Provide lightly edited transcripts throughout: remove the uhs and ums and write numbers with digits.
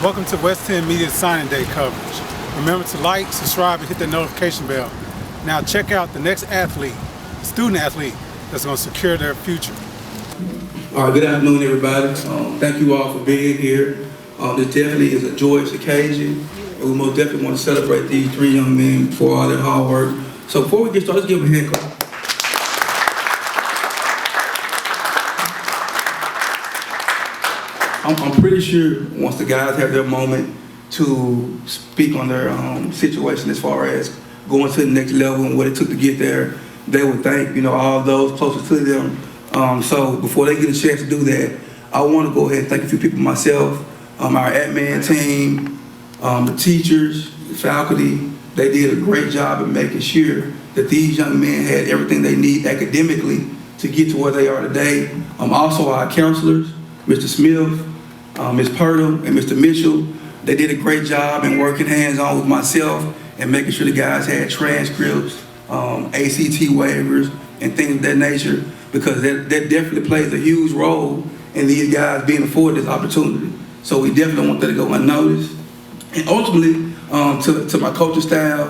Welcome to West 10 Media Signing Day coverage. Remember to like, subscribe, and hit the notification bell. Now check out the next student athlete that's going to secure their future. All right, good afternoon, everybody. Thank you all for being here. This definitely is a joyous occasion, and we most definitely want to celebrate these three young men for all their hard work. So before we get started, let's give them a hand clap. I'm pretty sure once the guys have their moment to speak on their situation as far as going to the next level and what it took to get there, they would thank, all those closest to them. So before they get a chance to do that, I want to go ahead and thank a few people myself, our admin team, the teachers, the faculty. They did a great job of making sure that these young men had everything they need academically to get to where they are today. Also our counselors, Mr. Smith, Ms. Purtle, and Mr. Mitchell. They did a great job in working hands-on with myself and making sure the guys had transcripts, ACT waivers, and things of that nature, because that definitely plays a huge role in these guys being afforded this opportunity. So we definitely want that to go unnoticed. And ultimately, to my coaching staff,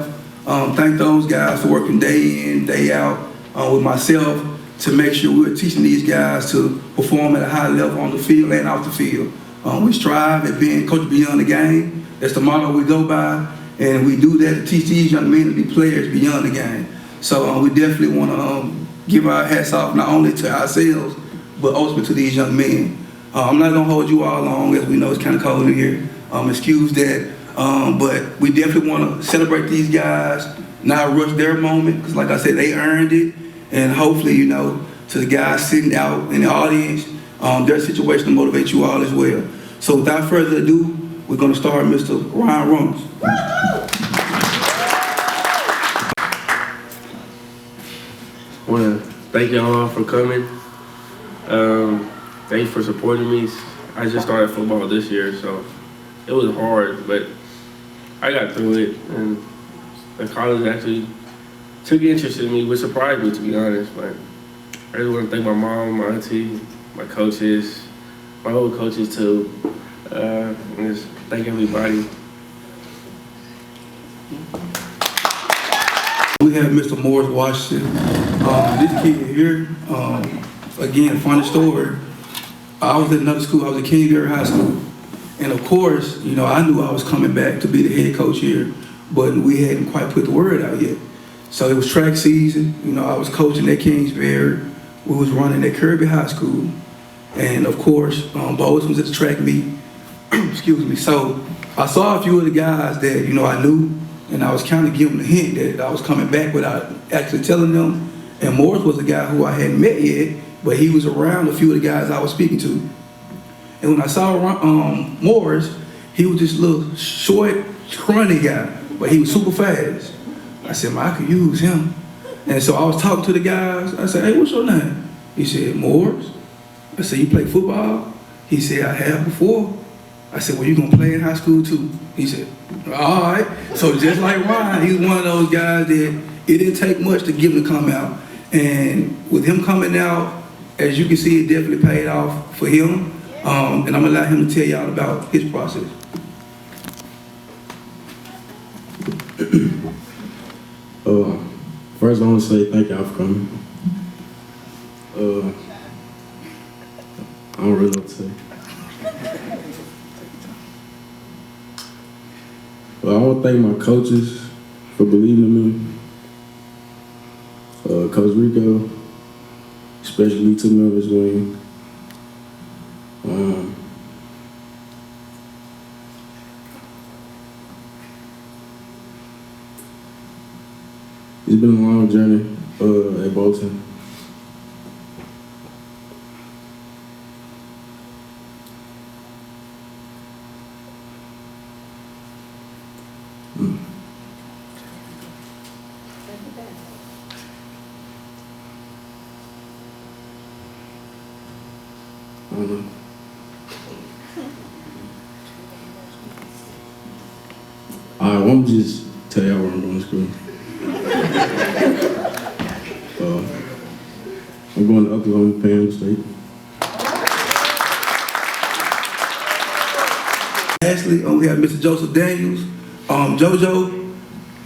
thank those guys for working day in, day out with myself to make sure we were teaching these guys to perform at a high level on the field and off the field. We strive at being coached beyond the game. That's the motto we go by, and we do that to teach these young men to be players beyond the game. So we definitely want to give our hats off not only to ourselves, but ultimately to these young men. I'm not going to hold you all long, as we know it's kind of cold in here. Excuse that. But we definitely want to celebrate these guys, not rush their moment, because like I said, they earned it. And hopefully, to the guys sitting out in the audience, their situation to motivate you all as well. So without further ado, we're going to start Mr. Ryan Runnels. I want to thank y'all all for coming. Thanks for supporting me. I just started football this year, so it was hard, but I got through it, and the college actually took interest in me, which surprised me, to be honest. But I just want to thank my mom, my auntie, my coaches, my old coaches too, and just thank everybody. We have Mr. Morris Washington. This kid here, again, funny story. I was at another school, I was at Kingsbury High School. And of course, I knew I was coming back to be the head coach here, but we hadn't quite put the word out yet. So it was track season. I was coaching at Kingsbury. We was running at Kirby High School. And of course, Bolton was at the track meet. Excuse me. So I saw a few of the guys that, I knew, and I was kind of giving them a hint that I was coming back without actually telling them. And Morris was a guy who I hadn't met yet, but he was around a few of the guys I was speaking to. And when I saw Morris, he was this little short, scrawny guy, but he was super fast. I said, man, I could use him. And so I was talking to the guys. I said, hey, what's your name? He said, Morris. I said, you play football? He said, I have before. I said, well, you gonna play in high school too? He said, all right. So just like Ryan, he was one of those guys that it didn't take much to get him to come out. And with him coming out, as you can see, it definitely paid off for him. And I'm gonna allow him to tell y'all about his process. First, I want to say thank y'all for coming. I don't really know what to say. Well, I want to thank my coaches for believing in me. Coach Rico, especially took me on his wing. It's been a long journey at Bolton. I don't know. I won't just tell y'all where I'm going to school. I'm going to Okla, Panhandle State. Lastly, we have Mr. Joseph Daniels. JoJo,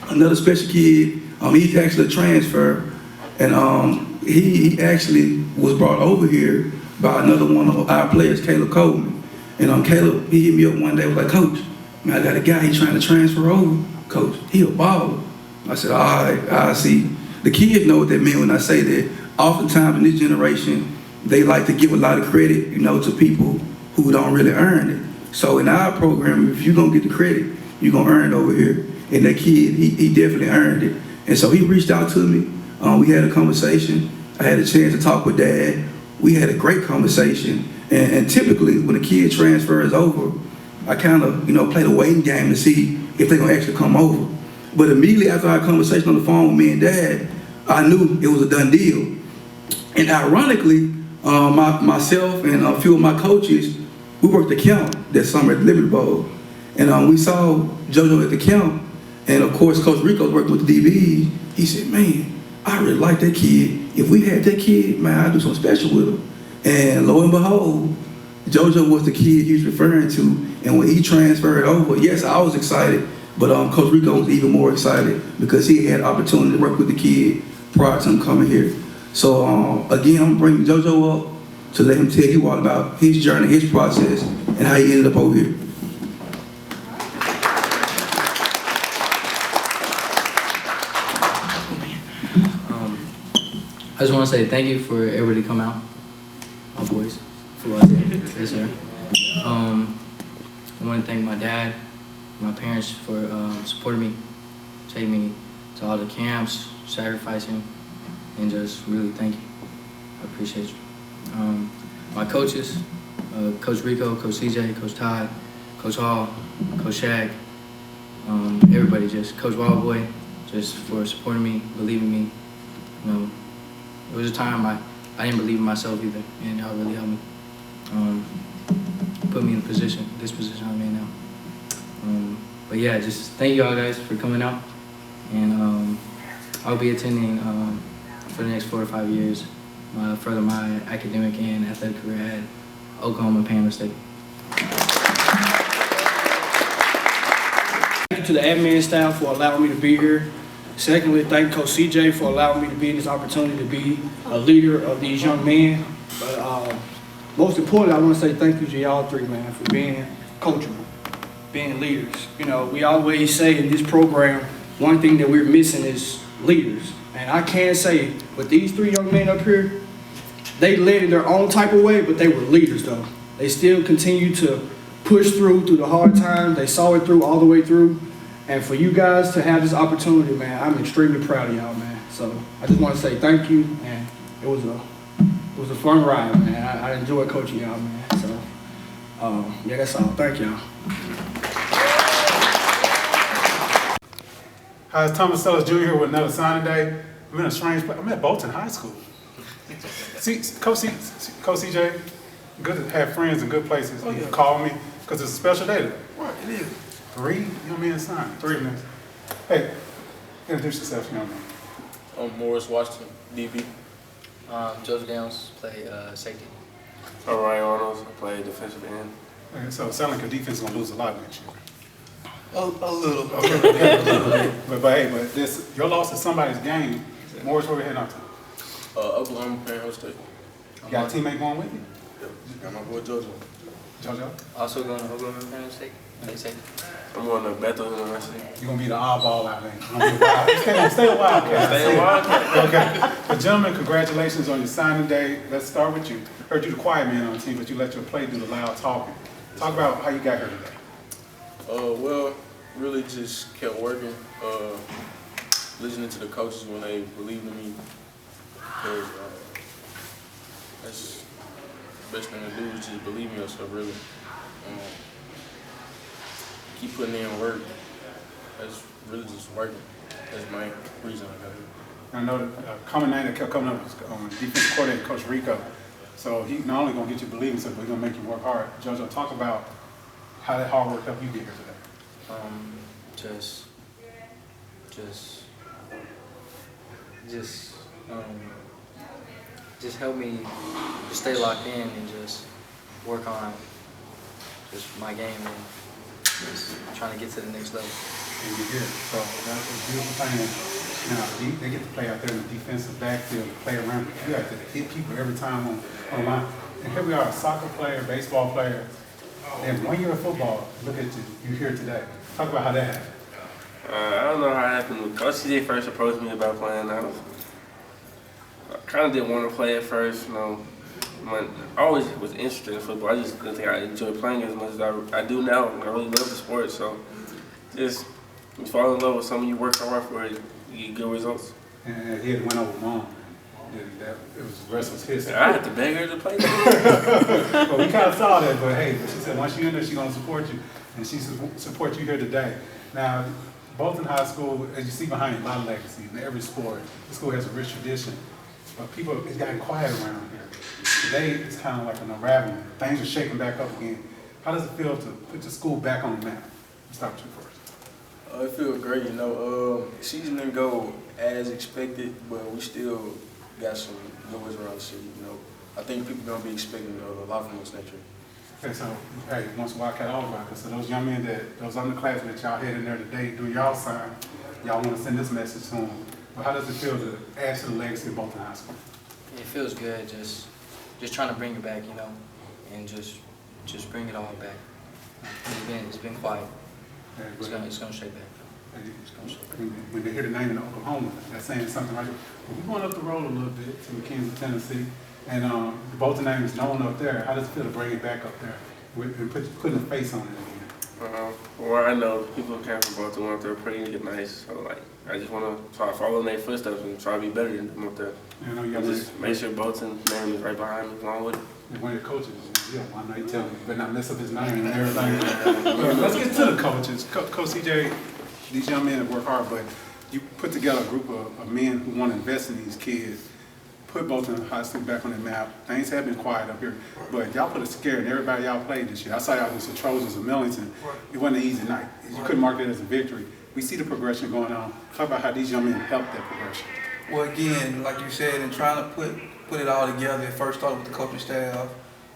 another special kid. He's actually a transfer, and he actually was brought over here by another one of our players, Caleb Coleman. And Caleb, he hit me up one day, was like, "Coach, man, I got a guy, he's trying to transfer over. Coach, he a baller." I said, "All right, I see." The kids know what that means when I say that. Oftentimes in this generation, they like to give a lot of credit, to people who don't really earn it. So in our program, if you're gonna get the credit, you're gonna earn it over here. And that kid, he definitely earned it. And so he reached out to me. We had a conversation. I had a chance to talk with Dad. We had a great conversation. And typically, when a kid transfers over, I kind of, play the waiting game to see if they're gonna actually come over. But immediately after our conversation on the phone with me and Dad, I knew it was a done deal. And ironically, myself and a few of my coaches, we worked the camp that summer at the Liberty Bowl. And we saw JoJo at the camp. And of course, Coach Rico working with the DBs. He said, "Man, I really like that kid. If we had that kid, man, I'd do something special with him." And lo and behold, JoJo was the kid he was referring to. And when he transferred over, yes, I was excited. But Coach Rico was even more excited because he had the opportunity to work with the kid prior to him coming here. So again, I'm bringing JoJo up to let him tell you all about his journey, his process, and how he ended up over here. I just want to say thank you for everybody to come out, my boys, for us. Yes, sir. I want to thank my dad, my parents for supporting me, taking me to all the camps, sacrificing, and just really thank you. I appreciate you. My coaches, Coach Rico, Coach CJ, Coach Todd, Coach Hall, Coach Shaq, everybody, just Coach Wildboy, just for supporting me, believing me. It was a time I didn't believe in myself either, and y'all really helped me. Put me in this position I'm in now. But yeah, just thank y'all guys for coming out, and I'll be attending for the next 4 to 5 years, further my academic and athletic career at Oklahoma and Panhandle State. Thank you to the admin staff for allowing me to be here. Secondly, thank Coach CJ for allowing me to be in this opportunity to be a leader of these young men. But most importantly, I want to say thank you to y'all three, man, for being coachable, being leaders. We always say in this program, one thing that we're missing is leaders. And I can say, with these three young men up here, they led in their own type of way, but they were leaders, though. They still continue to push through the hard times. They saw it through all the way through. And for you guys to have this opportunity, man, I'm extremely proud of y'all, man. So I just want to say thank you, and it was a fun ride, man. I enjoyed coaching y'all, man. So yeah, that's all. Thank y'all. Hi, it's Thomas Sellers Jr. here with another signing day. I'm in a strange place. I'm at Bolton High School. See, Coach CJ, good to have friends in good places. You can call me because it's a special day today. What? It is. 3 young men signed. 3 minutes. Hey, introduce yourself, young man. I'm Morris Washington, DB. Joseph Daniels, play safety. I'm Ryan Runnels. I play defensive end. Okay, so it sounds like your defense is going to lose a lot next year. A little. Okay. but your loss is somebody's game. Morris, where we heading out to? Oklahoma, Panhandle State. You got a teammate going with you? Yep. Got my boy JoJo. JoJo? Also going to Oklahoma and Panhandle State, play safety. I'm going to Bethel University. You're going to be the oddball out there. You're gonna be wild. Stay a Wildcat. Stay a Wildcat. Okay. But gentlemen, congratulations on your signing day. Let's start with you. Heard you the quiet man on the team, but you let your play do the loud talking. Talk about how you got here today. Well, really just kept working, listening to the coaches when they believed in me, because that's the best thing to do is just believe in yourself, really. Keep putting in work. That's really just working. That's my reason I got here. I know the common name that kept coming up was defensive coordinator Coach Rico. So he's not only going to get you believing himself, but he's going to make you work hard. JoJo, talk about how that hard work helped you get here today. Just help me stay locked in and just work on just my game and trying to get to the next level. And you did. So that's a beautiful thing. Now, they get to play out there in the defensive backfield, play around. You have to hit people every time on the line. And here we are, a soccer player, baseball player, and 1 year of football. Look at you. You're here today. Talk about how that happened. I don't know how it happened. Coach CJ first approached me about playing. I kind of didn't want to play at first. You know, I always was interested in football. I just didn't think I enjoyed playing as much as I do now. I really love the sport. So just you fall in love with something, you work hard for it, you get good results. And he had went over mom. It was the rest was history. I had to beg her to play. Well, we kind of saw that, but hey, she said once you're in there, she's going to support you. And she support you here today. Now, Bolton High School, as you see behind you, a lot of legacy in every sport. The school has a rich tradition, but people, it's gotten quiet around here. Today, it's kind of like an unraveling. Things are shaking back up again. How does it feel to put the school back on the map? Let's start with you first. It feels great, you know. Season didn't go as expected, but we still got some noise around the city, you know. I think people are going to be expecting a lot from us next year. Okay, so, hey, once Wildcat, all Wildcats, so those young men those underclassmen that y'all had in there today doing y'all sign, y'all want to send this message to them. But how does it feel to add to the legacy of Bolton High School? It feels good, just trying to bring it back, you know, and just bring it all back. It's been quiet. Yeah, It's gonna shake back. When they hear the name in Oklahoma, that's saying something right. We're going up the road a little bit to McKenzie, Tennessee, and the Bolton name is known up there. How does it feel to bring it back up there and putting a face on it again? Well, I know people who came from Baltimore up there are pretty nice, so like I just want to try to follow in their footsteps and try to be better than them up there. You know, And just make sure Bolton's name is right behind me along with it. And one of your coaches, yeah, I know you tell me, you better not mess up his name and everything. Let's get to the coaches. Coach CJ, these young men have worked hard, but you put together a group of men who want to invest in these kids, put Bolton High School back on the map. Things have been quiet up here, but y'all put a scare in everybody y'all played this year. I saw y'all against the Trojans of Millington. It wasn't an easy night. You couldn't mark that as a victory. We see the progression going on. Talk about how these young men helped that progression. Well, again, like you said, in trying to put it all together, it first started with the coaching staff.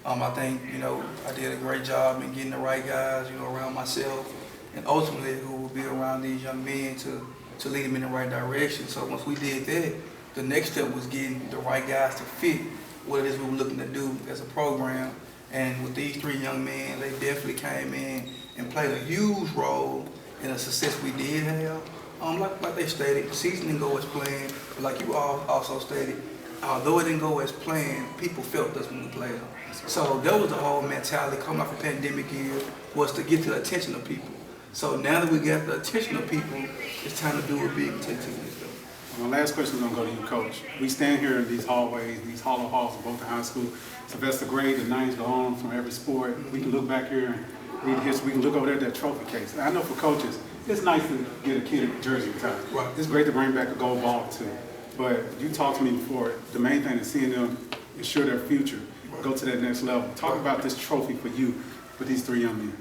I think, you know, I did a great job in getting the right guys, you know, around myself, and ultimately who will be around these young men to lead them in the right direction. So once we did that, the next step was getting the right guys to fit what it is we were looking to do as a program. And with these three young men, they definitely came in and played a huge role in the success we did have. Like they stated, the season didn't go as planned, but like you all also stated, although it didn't go as planned, people felt us when we played them. So that was the whole mentality coming off the pandemic year, was to get to the attention of people. So now that we got the attention of people, it's time to do what big take to this stuff. My last question is going to go to you, Coach. We stand here in these hallways, these hollow halls of Bolton High School. Sylvester grade, the names go on from every sport. We can look back here and read history. We can look over there at that trophy case. And I know for coaches, it's nice to get a kid a jersey retired. Right. It's great to bring back a gold ball too. But you talked to me before, the main thing is seeing them ensure their future, go to that next level. Talk about this trophy for you, for these three young men.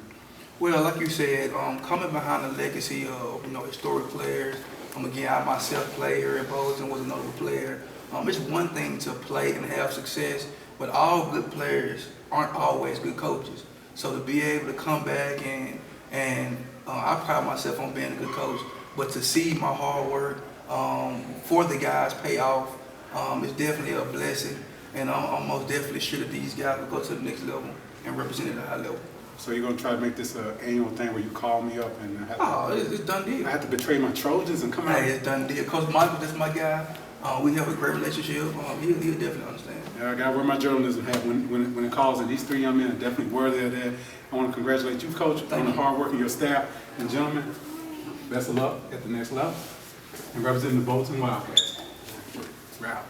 Well, like you said, coming behind the legacy of, you know, historic players. Again, I myself played here at Bolton, was a notable player. It's one thing to play and have success, but all good players aren't always good coaches. So to be able to come back and I pride myself on being a good coach, but to see my hard work for the guys pay off is definitely a blessing. And I'm most definitely sure that these guys will go to the next level and represent at a high level. So you're going to try to make this an annual thing where you call me up and it's done deal. I have to betray my Trojans and come out? Hey, it's done deal. Coach Michael, that's my guy. We have a great relationship. He'll definitely understand. Yeah, I got to wear my journalism hat when it calls, and these three young men are definitely worthy of that. I want to congratulate you, Coach, on the hard work of your staff. And gentlemen, best of luck at the next level and representing the Bolton Wildcats. We're out.